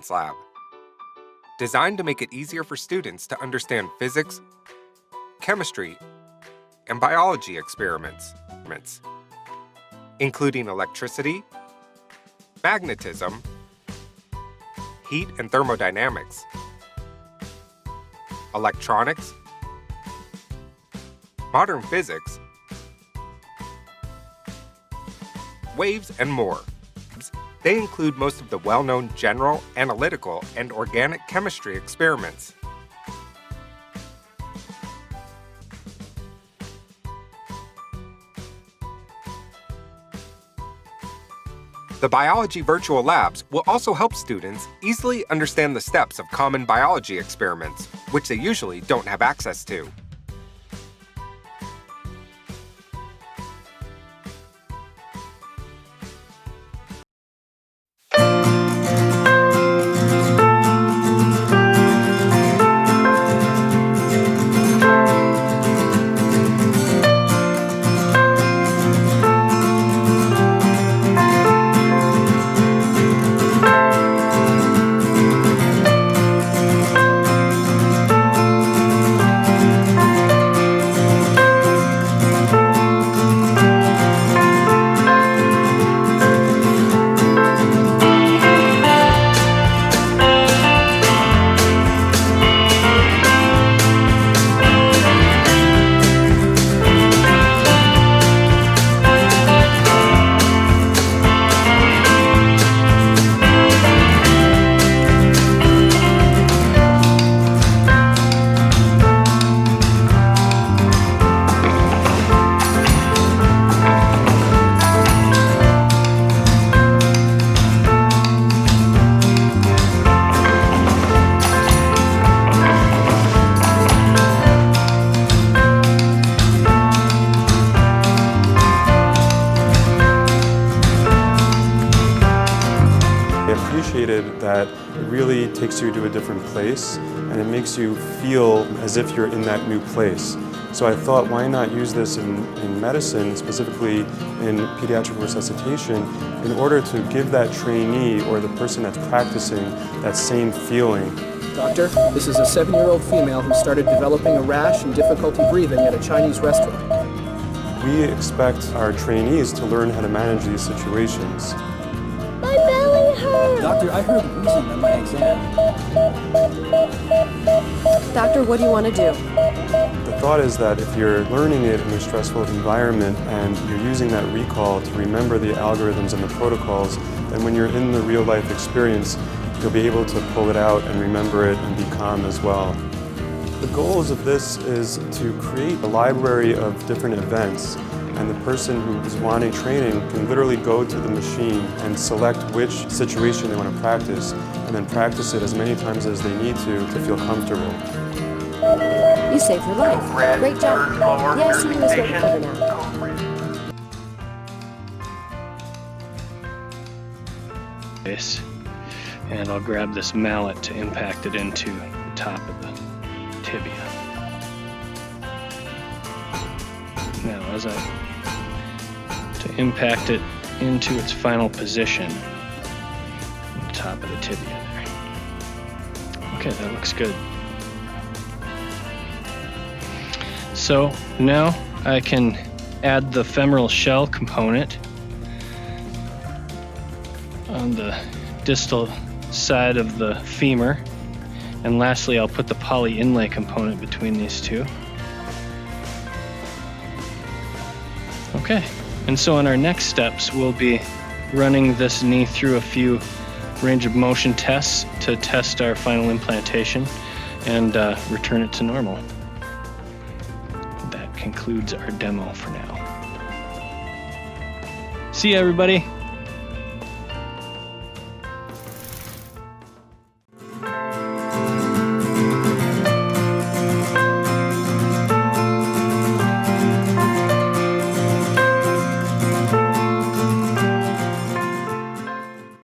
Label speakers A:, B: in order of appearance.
A: science lab, designed to make it easier for students to understand physics, chemistry, and biology experiments, including electricity, magnetism, heat and thermodynamics, electronics, modern physics, waves, and more. They include most of the well-known general, analytical, and organic chemistry experiments. The biology virtual labs will also help students easily understand the steps of common biology experiments, which they usually don't have access to.
B: That it really takes you to a different place and it makes you feel as if you're in that new place. So I thought, why not use this in medicine, specifically in pediatric resuscitation, in order to give that trainee or the person that's practicing that same feeling.
C: Doctor, this is a 7-year-old female who started developing a rash and difficulty breathing at a Chinese restaurant.
B: We expect our trainees to learn how to manage these situations.
D: My belly hurts!
C: Doctor, I heard wheezing on my exam.
D: Doctor, what do you want to do?
B: The thought is that if you're learning it in a stressful environment and you're using that recall to remember the algorithms and the protocols, then when you're in the real-life experience, you'll be able to pull it out and remember it and be calm as well. The goals of this is to create a library of different events, and the person who is wanting training can literally go to the machine and select which situation they want to practice, and then practice it as many times as they need to feel comfortable.
D: You saved her life. Great job. Yes, he was ready for her now.
E: This, and I'll grab this mallet to impact it into the top of the tibia. Now, as to impact it into its final position on the top of the tibia there. Okay, that looks good. So now I can add the femoral shell component on the distal side of the femur. And lastly, I'll put the poly inlay component between these two. Okay, and so in our next steps, we'll be running this knee through a few range of motion tests to test our final implantation and return it to normal. That concludes our demo for now. See you, everybody.